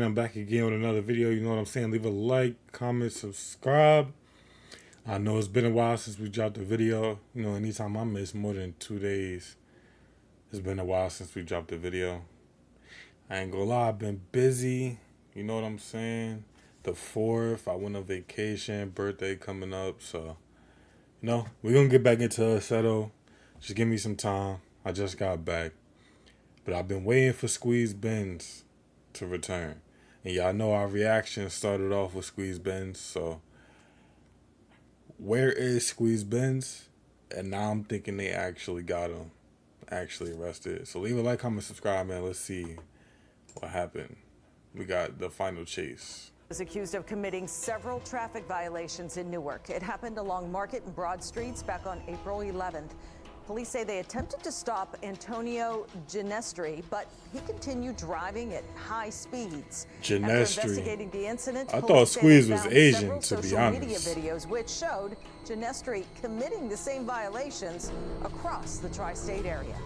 I'm back again with another video. You know what I'm saying? Leave a like, comment, subscribe. I know it's been a while since we dropped a video. You know, anytime I miss more than 2 days, it's been a while since we dropped a video. I ain't gonna lie, I've been busy. You know what I'm saying? The 4th, I went on vacation, birthday coming up. So, we're gonna get back into it, settle. Just give me some time. I just got back. But I've been waiting for Squeeze Benz to return. And y'all know our reaction started off with Squeeze Benz. So, where is Squeeze Benz? And now I'm thinking they actually got him, actually arrested. So leave a like, comment, subscribe, man. Let's see what happened. We got the final chase. Was accused of committing several traffic violations in Newark. It happened along Market and Broad Streets back on April 11th. Police say they attempted to stop Antonio Ginestre, but he continued driving at high speeds. Ginestre. After investigating the incident, I thought Squeeze was Asian, to be honest. Media videos which showed Ginestre committing the same violations across the tri-state area.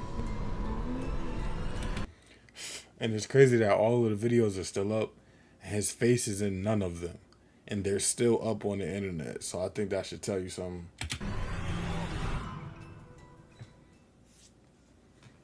And it's crazy that all of the videos are still up, and his face is in none of them, and they're still up on the internet. So I think that should tell you something.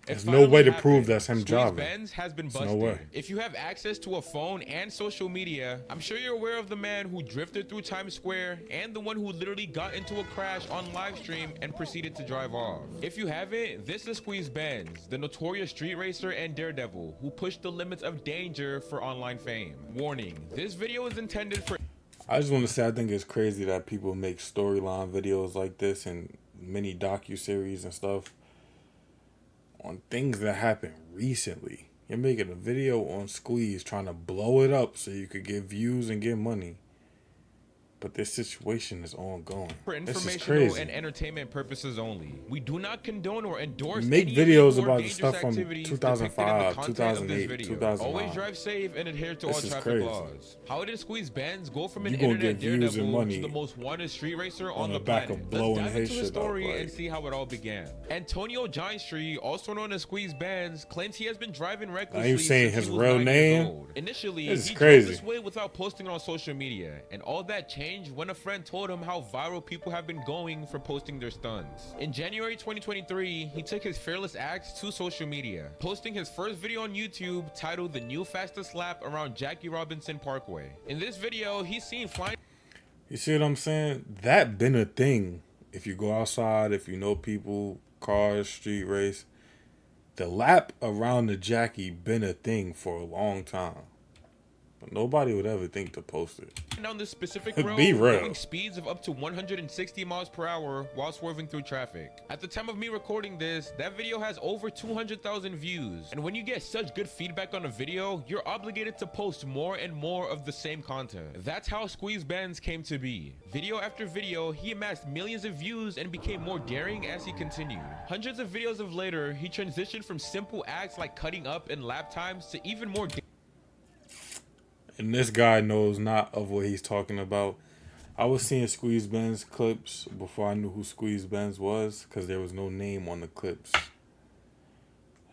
There's no way to prove that's him driving. Benz has been busted. No way. If you have access to a phone and social media, I'm sure you're aware of the man who drifted through Times Square and the one who literally got into a crash on live stream and proceeded to drive off. If you haven't, this is Squeeze Benz, the notorious street racer and daredevil who pushed the limits of danger for online fame. Warning, this video is intended for... I just want to say I think it's crazy that people make storyline videos like this and mini docuseries and stuff on things that happened recently. You're making a video on Squeeze trying to blow it up so you could get views and get money. But this situation is ongoing. For informational this is crazy. And entertainment purposes only. We do not condone or endorse Make any videos illegal or about the stuff from dangerous 2005, activities 2008, 2009. Always drive safe and adhere to all traffic crazy. laws. How did Squeeze Benz go from an You gonna internet get views and daredevil money to the most wanted street racer on the back planet? of blowing Let's dive his into the shit up, story like. and see how it all began. Antonio Ginestre, also known as Squeeze Benz, claims he has been driving recklessly. Are you saying since his he was real 9 years name? old. Initially, This is he crazy. drove this way without posting it on social media, and all that changed when a friend told him how viral people have been going for posting their stunts. In January 2023, he took his fearless acts to social media, posting his first video on YouTube titled "The New Fastest Lap Around Jackie Robinson Parkway." In this video, he's seen flying. You see what I'm saying? That been a thing. If you go outside, if you know people, cars, street race, the lap around the Jackie been a thing for a long time. But nobody would ever think to post it. Down this specific Be road, real. going speeds of up to 160 miles per hour while swerving through traffic. At the time of me recording this, that video has over 200,000 views. And when you get such good feedback on a video, you're obligated to post more and more of the same content. That's how Squeeze Benz came to be. Video after video, he amassed millions of views and became more daring as he continued. Hundreds of videos of later, he transitioned from simple acts like cutting up and lap times to even more And this guy knows not of what he's talking about. I was seeing Squeeze Benz clips before I knew who Squeeze Benz was because there was no name on the clips.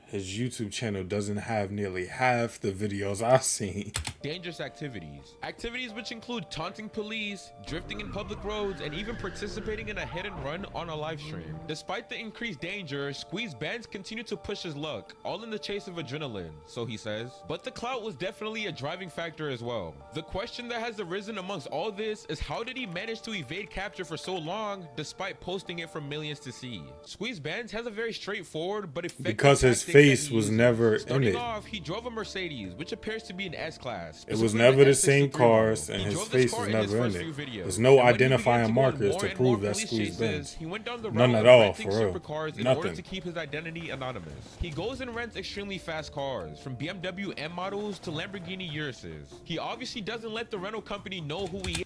His YouTube channel doesn't have nearly half the videos I've seen. dangerous activities. Activities which include taunting police, drifting in public roads, and even participating in a hit and run on a live stream. Despite the increased danger, Squeeze Benz continued to push his luck, all in the chase of adrenaline, so he says. But the clout was definitely a driving factor as well. The question that has arisen amongst all this is how did he manage to evade capture for so long despite posting it for millions to see? Squeeze Benz has a very straightforward but effective Because his tactic face that he was uses. never in Starting it. off, he drove a Mercedes, which appears to be an S-Class. It was specifically never the S63 same model. cars, and He his drove this face car was in his never in first few it. videos. There's no And when he identifying began to go on markers more to and prove more that's police Squeeze chases, Benz. He went down the None route at of all, renting for real. supercars in order Nothing. to keep his identity anonymous. He goes and rents extremely fast cars, from BMW M models to Lamborghini Urises. He obviously doesn't let the rental company know who he is.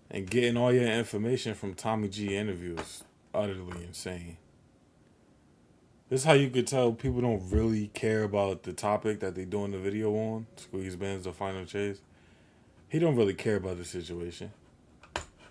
And getting all your information from Tommy G interviews, utterly insane. This is how you could tell people don't really care about the topic that they doing the video on. Squeeze Benz, the final chase. He don't really care about the situation.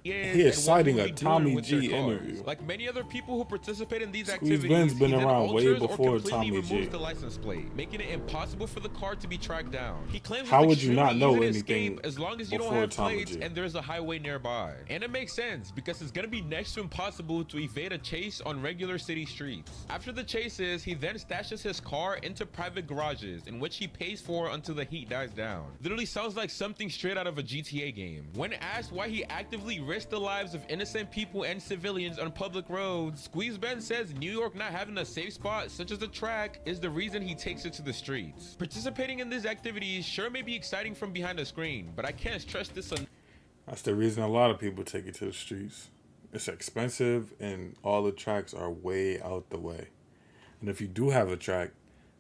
He is and citing what a he would be doing Tommy with their G cars. interview. Like many other people who participate in these Squeeze activities, Benz been he then around way alters before or completely Tommy G. removes the license plate, making it impossible for the car to be tracked down. He claims How it's would you not extremely know easy to anything escape as long as you don't before have Tommy plates G? and there's a highway nearby. And it makes sense because it's gonna be next to impossible to evade a chase on regular city streets. After the chases, he then stashes his car into private garages in which he pays for until the heat dies down. Literally sounds like something straight out of a GTA game. When asked why he actively risked the lives of innocent people and civilians on public roads, Squeeze Benz says New York not having a safe spot such as a track is the reason he takes it to the streets. Participating in these activities sure may be exciting from behind the screen, but I can't stress this enough. That's the reason a lot of people take it to the streets. It's expensive and all the tracks are way out the way. And if you do have a track,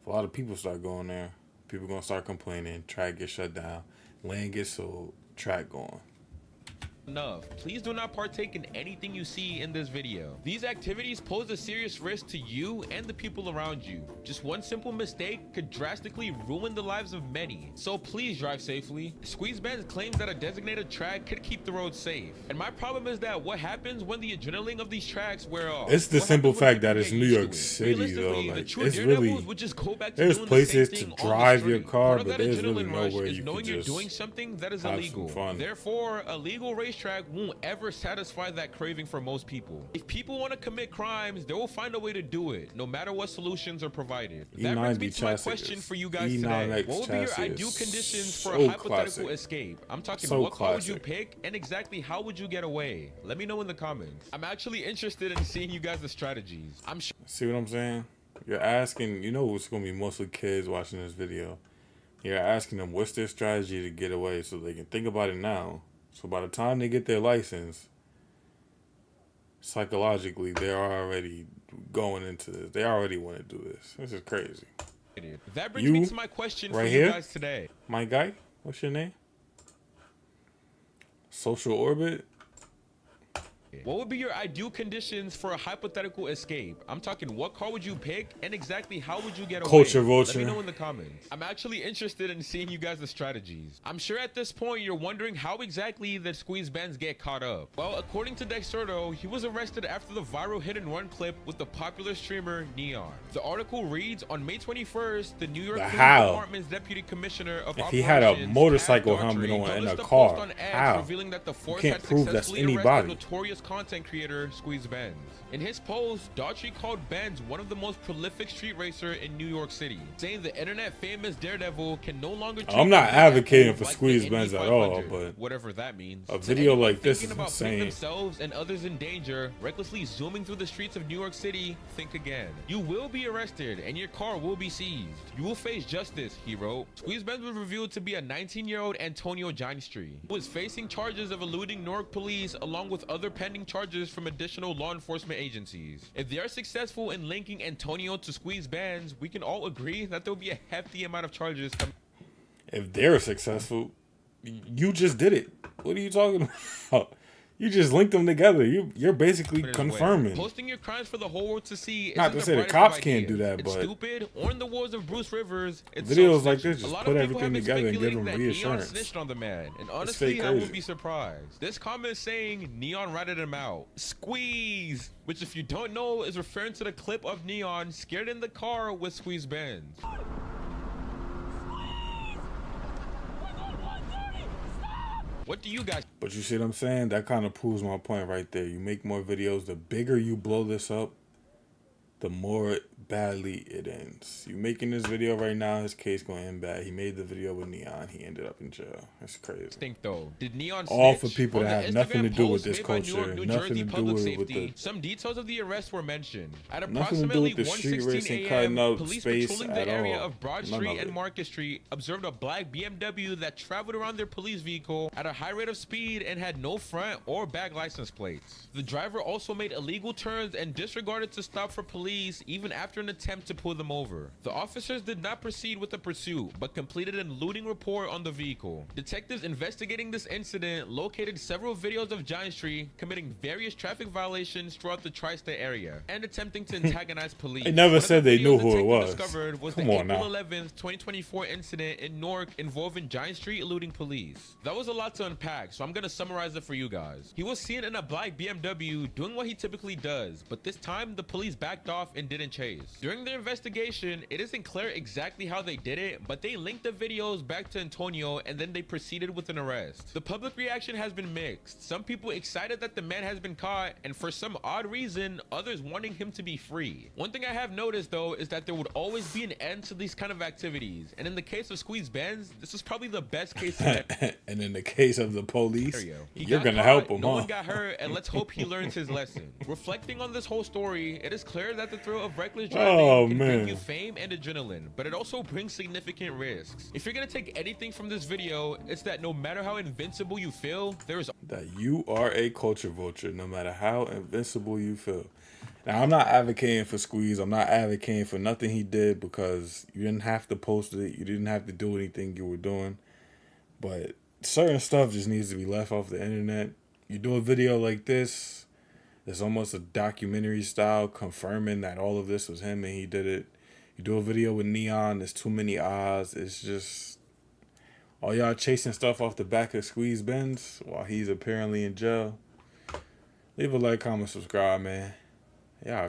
if a lot of people start going there, people gonna start complaining, track gets shut down, land gets sold, track gone. Please do not partake in anything you see in this video. These activities pose a serious risk to you and the people around you. Just one simple mistake could drastically ruin the lives of many. So please drive safely. Squeeze Benz claims that a designated track could keep the road safe. And my problem is that what happens when the adrenaline of these tracks wear off? It's the What simple happens when fact that people it's get New used to York it? City though. Realistically, the Like true it's daredevils really, would just go back to there's doing places the same to thing on the drive your street. car, Part of but that there's really adrenaline rush nowhere is you knowing can you're just doing something that is have some illegal. fun. Therefore, a legal racetrack won't ever satisfy that craving for most people. If people want to commit crimes, they will find a way to do it, no matter what solutions are provided. That brings me to my question for you guys today. What would be your ideal conditions for a hypothetical escape? I'm talking what car would you pick and exactly how would you get away? Let me know in the comments. I'm actually interested in seeing you guys' strategies. I'm sure. See what I'm saying? You're asking, you know it's gonna be mostly kids watching this video. You're asking them what's their strategy to get away so they can think about it now. So by the time they get their license, psychologically, they're already going into this. They already want to do this. This is crazy. That brings me to my question for you guys today. My guy, what's your name? Social Orbit? What would be your ideal conditions for a hypothetical escape? I'm talking what car would you pick and exactly how would you get away? Culture Vulture. Let me know in the comments. I'm actually interested in seeing you guys' strategies. I'm sure at this point you're wondering how exactly did Squeeze Benz get caught up? Well, according to Dexerto, he was arrested after the viral hit and run clip with the popular streamer Neon. The article reads, on May 21st, the New York Police Department's Deputy Commissioner of If he had a motorcycle helmet on in a car, how? Revealing that the force You can't had prove that's successfully arrested anybody. notorious content creator Squeeze Benz. In his post, Daughtry called Benz one of the most prolific street racer in New York City, saying the internet famous daredevil can no longer. I'm not advocating for Squeeze Benz at all, but whatever that means. A video like this is about insane. putting themselves and others in danger, recklessly zooming through the streets of New York City, think again. You will be arrested and your car will be seized. You will face justice, he wrote. Squeeze Benz was revealed to be a 19-year-old Antonio Ginestre, who was facing charges of eluding Newark police along with other pending charges from additional law enforcement agencies. If they are successful in linking Antonio to Squeeze Benz, we can all agree that there will be a hefty amount of charges coming. If they're successful, you just did it. What are you talking about? You just linked them together. You're basically confirming. Posting your crimes for the whole world to see. Not to say the cops can't do that, it's but stupid. Or in the words of Bruce Rivers, it's videos so like this just put everything together and give them reassurance. Neon snitched on the man, and honestly, I wouldn't be surprised. This comment is saying Neon ratted him out. Squeeze, which if you don't know is referring to the clip of Neon scared in the car with Squeeze Benz. What do you guys? But you see what I'm saying? That kind of proves my point right there. You make more videos, the bigger you blow this up, the more badly it ends. You making this video right now, his case going to end bad. He made the video with Neon. He ended up in jail. That's crazy. Think though, did Neon all for people that have nothing to do with this culture, nothing to do with the. Some details of the arrest were mentioned. At Nothing to do approximately with the street 1:16 racing, a.m., cutting up police space patrolling at the area all. of Broad Street and Market Street observed a black BMW that traveled around their police vehicle at a high rate of speed and had no front or back license plates. The driver also made illegal turns and disregarded to stop for police even after after an attempt to pull them over. The officers did not proceed with the pursuit, but completed a looting report on the vehicle. Detectives investigating this incident located several videos of Ginestre committing various traffic violations throughout the tri-state area and attempting to antagonize police. They never said they knew who it was. Discovered was Come the on April now. 11th, 2024 incident in Newark involving Ginestre eluding police. That was a lot to unpack, so I'm gonna summarize it for you guys. He was seen in a black BMW doing what he typically does, but this time the police backed off and didn't chase. During their investigation, it isn't clear exactly how they did it, but they linked the videos back to Antonio and then they proceeded with an arrest. The public reaction has been mixed. Some people excited that the man has been caught, and for some odd reason, others wanting him to be free. One thing I have noticed though is that there would always be an end to these kind of activities, and in the case of Squeeze Benz, this is probably the best case scenario. And in the case of the police, He you're got gonna caught, help him, no huh? one got hurt, and let's hope he learns his lesson. Reflecting on this whole story, it is clear that the thrill of reckless driving can bring you fame and adrenaline, but it also brings significant risks. If you're gonna take anything from this video, it's that no matter how invincible you feel, there is that you are a culture vulture, no matter how invincible you feel. Now, I'm not advocating for Squeeze. I'm not advocating for nothing he did, because you didn't have to post it. You didn't have to do anything you were doing. But certain stuff just needs to be left off the internet. You do a video like this, it's almost a documentary style, confirming that all of this was him and he did it. You do a video with Neon, there's too many odds. It's just all y'all chasing stuff off the back of Squeeze Benz while he's apparently in jail. Leave a like, comment, subscribe, man. Yeah.